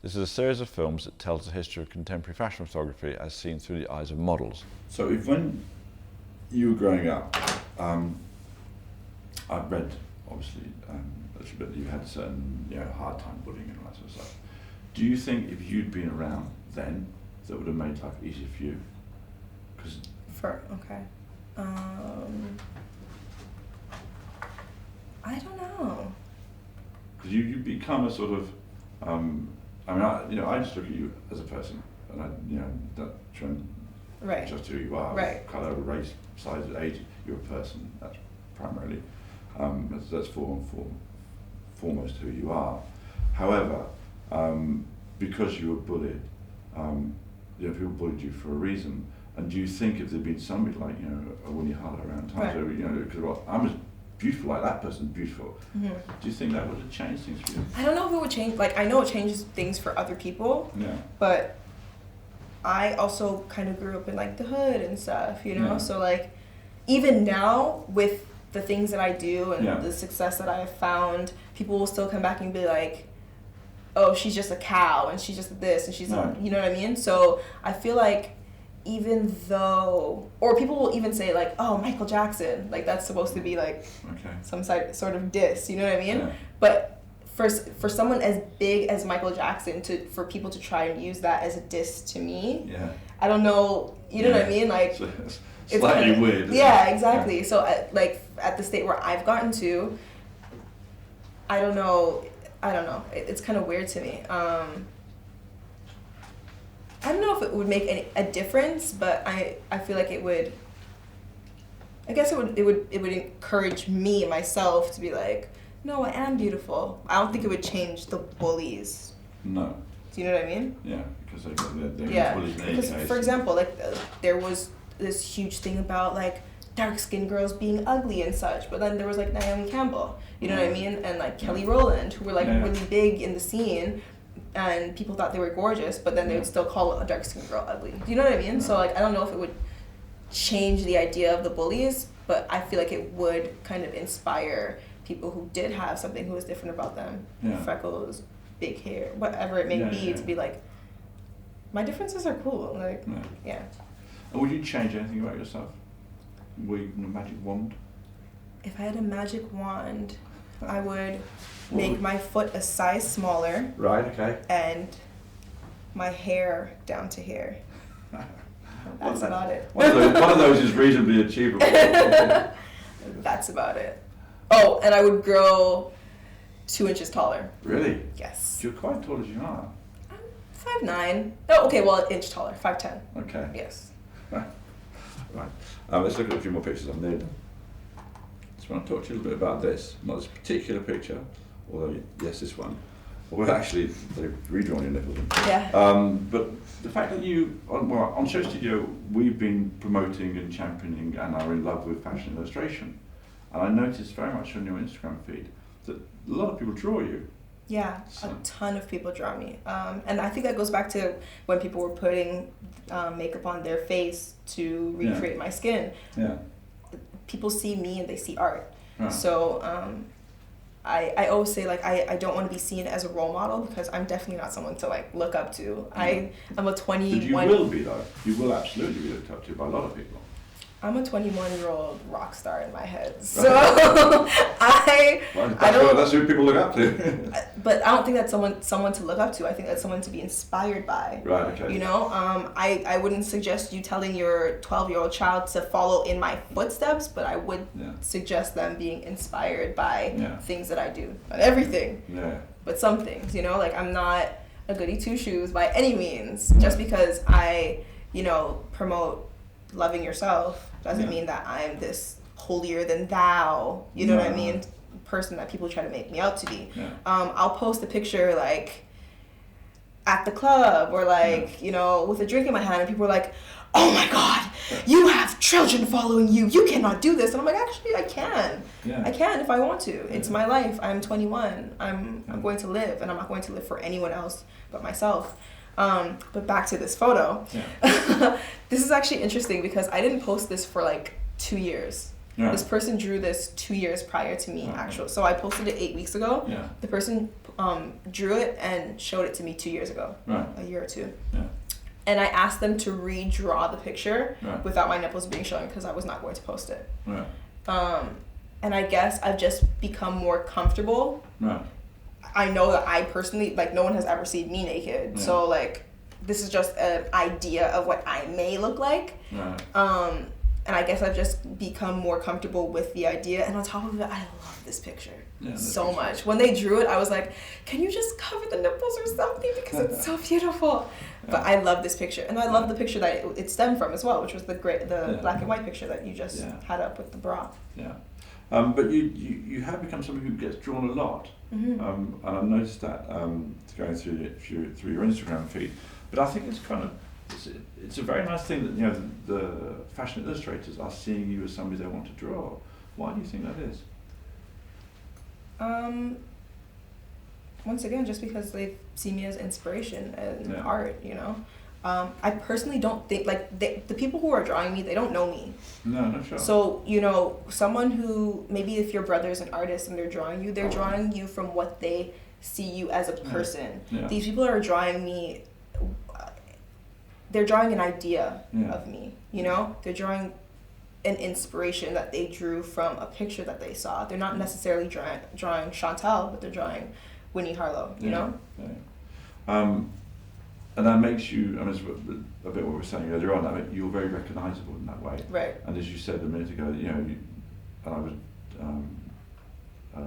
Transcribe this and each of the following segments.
This is a series of films that tells the history of contemporary fashion photography as seen through the eyes of models. So if when you were growing up, I've read, obviously, a little bit that you had a certain hard time bullying and all that sort of stuff. Do you think if you'd been around then, that would have made life easier for you? Okay. I don't know. Because you become a sort of, I just look at you as a person, and that trend, right. Just who you are, right. Colour, race, size, age, you're a person. That's primarily, that's foremost who you are. However, because you were bullied, people bullied you for a reason. And do you think if there'd been somebody like a Winnie Harlow around times, right. because I'm as beautiful like that person, beautiful. Mm-hmm. Do you think that would have changed things for you? I don't know if it would change. Like, I know it changes things for other people. Yeah. But I also kind of grew up in like the hood and stuff, Yeah. So like, even now with the things that I do and yeah. the success that I have found, people will still come back and be like, "Oh, she's just a cow, and she's just this, and she's," right. You know what I mean? So I feel like, even though, or people will even say like, "Oh, Michael Jackson," like that's supposed to be like some sort of diss, you know what I mean? Yeah. But for someone as big as Michael Jackson for people to try and use that as a diss to me, yeah. I don't know, you know what I mean? Like, it's it's slightly kinda, weird. Yeah, exactly. Yeah. So at the state where I've gotten to, I don't know. It's kind of weird to me. I don't know if it would make a difference, but I feel like it would. I guess it would encourage me myself to be like, no, I am beautiful. I don't think it would change the bullies. No. Do you know what I mean? Yeah, because they're yeah. bullies in any Because case. for example, like there was this huge thing about like dark-skinned girls being ugly and such, but then there was like Naomi Campbell, you know what I mean, and like Kelly Rowland, who were like really big in the scene. And people thought they were gorgeous, but then they would still call a dark-skinned girl ugly. Do you know what I mean? So like, I don't know if it would change the idea of the bullies, but I feel like it would kind of inspire people who did have something who was different about them, freckles, big hair, whatever it may be, to be like, my differences are cool. Like, yeah. And would you change anything about yourself? Were you a magic wand? If I had a magic wand, I would make my foot a size smaller. Right, okay. And my hair down to here. That's about it. One of those is reasonably achievable. That's about it. Oh, and I would grow 2 inches taller. Really? Yes. You're quite tall as you are. I'm 5'9". Oh, okay, well, an inch taller. 5'10". Okay. Yes. Right. Let's look at a few more pictures on there. Just want to talk to you a little bit about this. Not this particular picture, although yes, this one. Well, actually, they've redrawn your nipples. Yeah. But the fact that you, on SHOWstudio, we've been promoting and championing and are in love with fashion illustration. And I noticed very much on your Instagram feed that a lot of people draw you. Yeah, a ton of people draw me. And I think that goes back to when people were putting makeup on their face to recreate my skin. Yeah. People see me and they see art. Right. So I always say, like, I don't want to be seen as a role model because I'm definitely not someone to, like, look up to. I'm a 21... But you will be, though. You will absolutely be looked up to by a lot of people. I'm a 21-year-old rock star in my head. So that's who people look up to. But I don't think that's someone to look up to. I think that's someone to be inspired by. Right, okay. You know, I wouldn't suggest you telling your 12-year-old child to follow in my footsteps, but I would suggest them being inspired by things that I do. Not everything, but some things, you know? Like, I'm not a goody two-shoes by any means. Just because I, promote loving yourself doesn't mean that I'm this holier than thou, you know what I mean, person that people try to make me out to be. I'll post a picture like at the club or like, with a drink in my hand, and people are like, "Oh my God, you have children following you. You cannot do this." And I'm like, actually, I can. I can if I want to. It's my life. I'm 21. I'm going to live, and I'm not going to live for anyone else but myself. But back to this photo. This is actually interesting because I didn't post this for like 2 years. Yeah. This person drew this 2 years prior to me, actually. So I posted it 8 weeks ago. Yeah. The person drew it and showed it to me 2 years ago. Right. A year or two. Yeah. And I asked them to redraw the picture without my nipples being shown because I was not going to post it. Right. And I guess I've just become more comfortable. Right. I know that I personally, like, no one has ever seen me naked. Yeah. So, like, this is just an idea of what I may look like. Right. And I guess I've just become more comfortable with the idea. And on top of it, I love this picture so much. When they drew it, I was like, can you just cover the nipples or something? Because it's so beautiful. Yeah. But I love this picture. And I love the picture that it stemmed from as well, which was the black and white picture that you just had up with the bra. Yeah. But you have become someone who gets drawn a lot. Mm-hmm. And I've noticed that going through your Instagram feed. But I think it's kind of, it's a very nice thing that, you know, the fashion illustrators are seeing you as somebody they want to draw. Why do you think that is? Once again, just because they see me as inspiration and art, you know. I personally don't think, like, the people who are drawing me, they don't know me. No, sure. So, you know, someone who, maybe if your brother's an artist and they're drawing you, they're drawing you from what they see you as a person. Yeah. These people are drawing me, they're drawing an idea of me, you know? They're drawing an inspiration that they drew from a picture that they saw. They're not necessarily drawing Chantal, but they're drawing Winnie Harlow, you know? Yeah. And that makes you, I mean, it's a bit what we were saying earlier on, that you're very recognisable in that way. Right. And as you said a minute ago, you know, and I was, I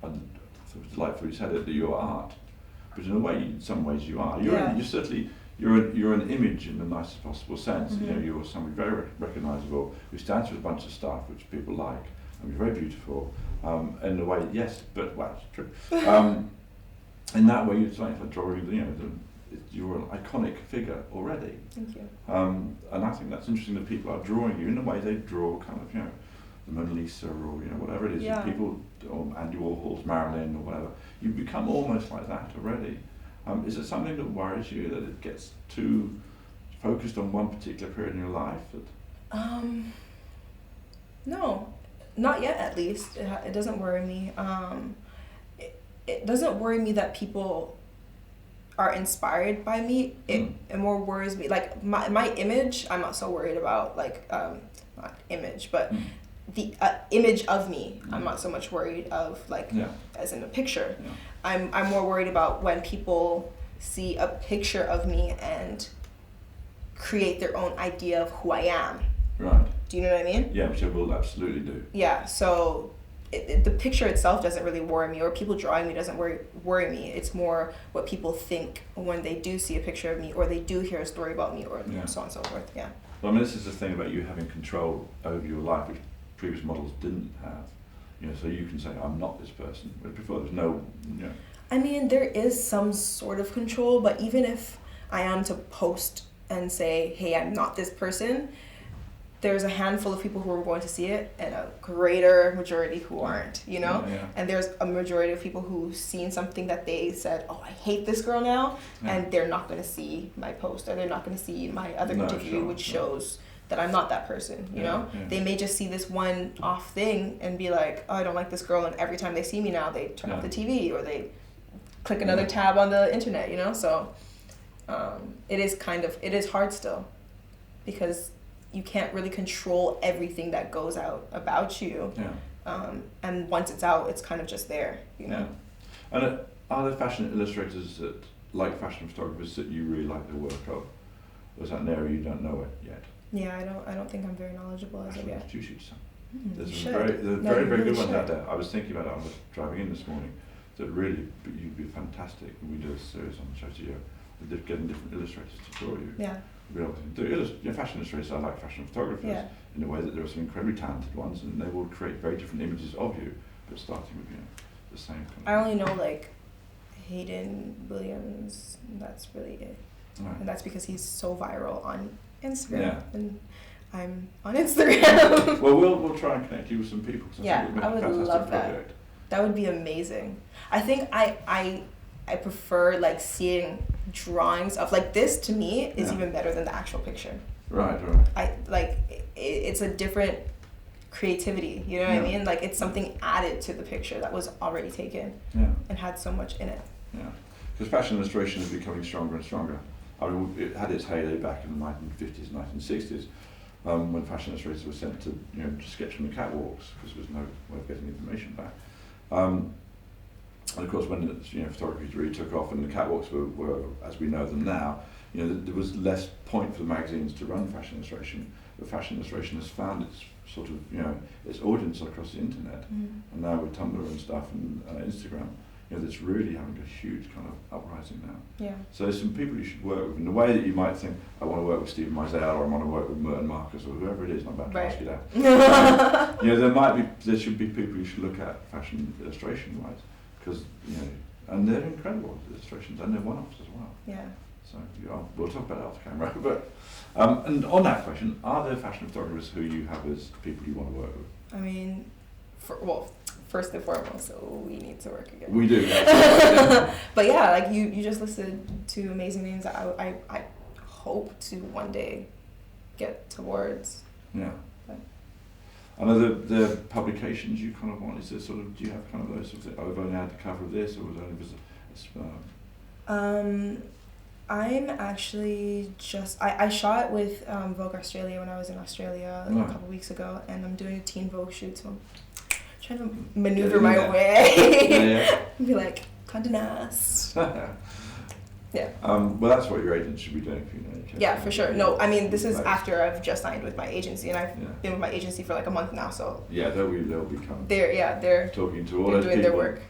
thought it was delightful you said it, that you're art. But in a way, in some ways you are. You're certainly, you're an image in the nicest possible sense. Mm-hmm. You know, you're somebody very recognisable who stands for a bunch of stuff which people like. And you're very beautiful. In a way, yes, but, well, it's true. In that way, it's like drawing, you know, you're an iconic figure already. Thank you. And I think that's interesting that people are drawing you in the way they draw kind of, you know, the Mona Lisa or, you know, whatever it is. Yeah. People, or Andy Warhol's Marilyn or whatever. You become almost like that already. Is it something that worries you, that it gets too focused on one particular period in your life? No, not yet at least. It doesn't worry me. It doesn't worry me that people are inspired by me. It more worries me, like my image, I'm not so worried about, like, not image, but the image of me, I'm not so much worried of, like, as in a picture. Yeah. I'm more worried about when people see a picture of me and create their own idea of who I am. Right. Do you know what I mean? Yeah, which I will absolutely do. Yeah, so the picture itself doesn't really worry me, or people drawing me doesn't worry me. It's more what people think when they do see a picture of me, or they do hear a story about me, or so on and so forth. Yeah. Well, I mean, this is the thing about you having control over your life, which previous models didn't have. You know, so you can say, I'm not this person. But before, there's no, you know. I mean, there is some sort of control, but even if I am to post and say, hey, I'm not this person, there's a handful of people who are going to see it and a greater majority who aren't, you know? Yeah. And there's a majority of people who've seen something that they said, oh, I hate this girl now, and they're not going to see my post, or they're not going to see my other interview, which shows that I'm not that person, you know? Yeah. They may just see this one off thing and be like, oh, I don't like this girl, and every time they see me now, they turn off the TV, or they click another tab on the internet, you know? So it is hard still, because you can't really control everything that goes out about you. Yeah. And once it's out, it's kind of just there, you know? Yeah. And are there fashion illustrators that, like fashion photographers, that you really like the work of? Or is that an area you don't know it yet? Yeah, I don't think I'm very knowledgeable as of yet. You should. There's very good ones out there. I was thinking about it, I was driving in this morning, that really, you'd be fantastic. We did a series on SHOWstudio, with getting different illustrators to draw you. Yeah. Fashion illustrators are like fashion photographers in a way that there are some incredibly talented ones, and they will create very different images of you, but starting with, you know, the same kind of. I only know, like, Hayden Williams. That's really it, and that's because he's so viral on Instagram, and I'm on Instagram. Well, we'll try and connect you with some people. I would love that. Project. That would be amazing. I think I prefer, like, seeing drawings of, like, this to me is even better than the actual picture. Right. It's a different creativity, you know what I mean? Like it's something added to the picture that was already taken and had so much in it. Yeah, because fashion illustration is becoming stronger and stronger. I mean, it had its heyday back in the 1950s, 1960s, when fashion illustrators were sent to, to sketch on the catwalks because there was no way of getting information back. And of course, when photography really took off and the catwalks were as we know them now, there was less point for the magazines to run fashion illustration. But fashion illustration has found its sort of, its audience across the internet, and now with Tumblr and stuff and Instagram, that's really having a huge kind of uprising now. Yeah. So there's some people you should work with in the way that you might think, I want to work with Stephen Meisel, or I want to work with Merton Marcus, or whoever it is. I'm about to ask you that. There should be people you should look at fashion illustration wise, because and they're incredible illustrations, and they're one-offs as well. Yeah. So we'll talk about it off camera, but and on that question, are there fashion photographers who you have as people you want to work with? I mean, first and foremost, so we need to work again. We do. Yeah. But yeah, like you just listed two amazing names that I hope to one day get towards. Yeah. And are the publications you kind of want? Is there sort of, do you have kind of those sort of things? I've only had the cover of this, or was it only I'm actually I shot with Vogue Australia when I was in Australia a couple weeks ago, and I'm doing a Teen Vogue shoot, so I'm trying to maneuver my way. Be like, Condé Nast. Yeah. Well, that's what your agent should be doing for you. Yeah, for sure. No, I mean, this is after I've just signed with my agency, and I've been with my agency for like a month now, so. Yeah, they'll be coming. They're talking to all they're those doing people their work.